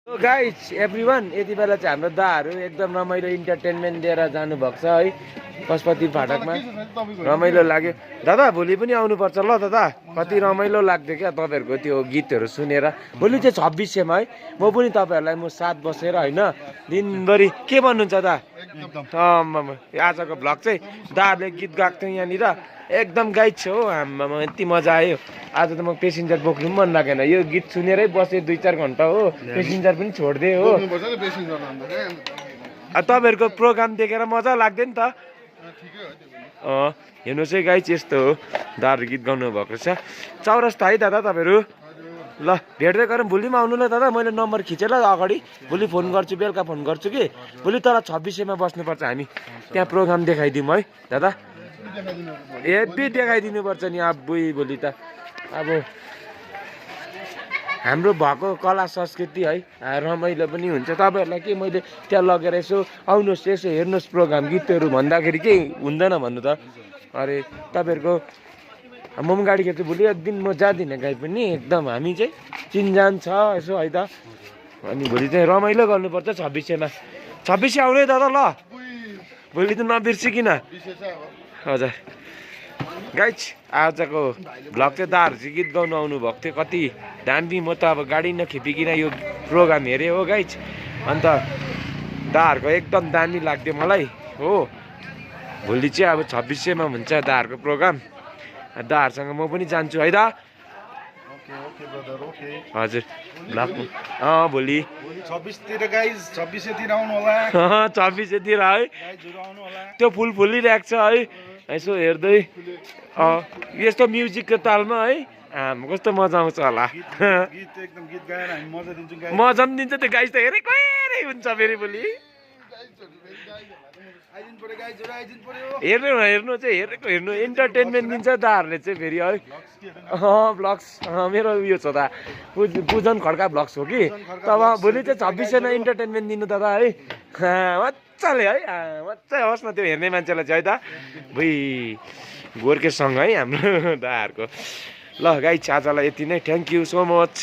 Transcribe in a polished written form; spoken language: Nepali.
गाइज एभ्रिवान यति बेला चाहिँ हाम्रो दाहरू एकदम रमाइलो इन्टरटेनमेन्ट लिएर जानुभएको छ है पशुपति फाटकमा रमाइलो लाग्यो दादा भोलि पनि आउनुपर्छ ल दादा कति रमाइलो लाग्थ्यो क्या तपाईँहरूको त्यो गीतहरू सुनेर भोलि चाहिँ 26 है म पनि तपाईँहरूलाई म साथ बसेर होइन दिनभरि के भन्नुहुन्छ दा आजको भ्लग चाहिँ दाहरूले गीत गाएको थियो यहाँनिर एकदम गाइड छ हो आम्मामा यति मजा आयो आज त म पेसेन्जर बोक्नु पनि मन लागेन यो गीत सुनेरै बसेँ 2-4 घन्टा हो पेसेन्जर पनि छोडिदिएँ हो तपाईँहरूको प्रोग्राम देखेर मजा लाग्दैन नि त हेर्नुहोस् है गाइड यस्तो हो दाहरू गीत गाउनु भएको छ चौरस्ता है दादा तपाईँहरू ल भेट्दै गरौँ भोलि पनि आउनु ल दादा मैले नम्बर खिचेर अगाडि भोलि फोन गर्छु बेलुका फोन गर्छु कि भोलि तर 26 बस्नुपर्छ हामी त्यहाँ प्रोग्राम देखाइदिउँ है दादा हेभी देखाइदिनुपर्छ नि अब भोलि त अब हाम्रो भएको कला संस्कृति है रमाइलो पनि हुन्छ तपाईँहरूलाई के मैले त्यहाँ लगेर यसो आउनुहोस् यसो हेर्नुहोस् प्रोग्राम गीतहरू भन्दाखेरि केही हुँदैन भन्नु त अरे तपाईँहरूको म पनि गाडी खेल्छु भोलि एक दिन म जाँदिनँ गाई पनि एकदम हामी चाहिँ चिनजान छ यसो है त अनि भोलि चाहिँ रमाइलो गर्नुपर्छ 26 आउने दादा ल भोलि त नबिर्सिकिन हजुर गाइज आजको भ्लग चाहिँ दाहरू चाहिँ गीत गाउनु आउनुभएको थियो कति दामी म त अब गाडी नखेपिकन यो प्रोग्राम हेरेँ हो गाइज अन्त दाहरूको एकदम दामी लाग्यो मलाई हो भोलि चाहिँ अब 26 हुन्छ दाहरूको प्रोग्राम दाहरूसँग म पनि जान्छु है दा हजुर भोलि 26 तिर आउनु होला 26 तिर है त्यो फुल फुलिरहेको छ है यसो हेर्दै यस्तो म्युजिकको तालमा है कस्तो मजा आउँछ होला मजा पनि दिन्छ त्यो गाइस त हेरेको हेरै हुन्छ फेरि भोलि हेर्नु चाहिँ हेर्नु इन्टरटेनमेन्ट दिन्छ दाहरूले चाहिँ फेरि है ब्लग्स मेरो उयो छ त पूजन खड्का ब्लग्स हो कि तब भोलि चाहिँ 26 इन्टरटेनमेन्ट दिनु दादा है मजाले है मजा होस् न त्यो हेर्ने मान्छेलाई चाहिँ है त भुइ गोर्खे सङ्ग है हाम्रो दाहरूको ल गाइस आजलाई यति नै थ्याङ्क यू सो मच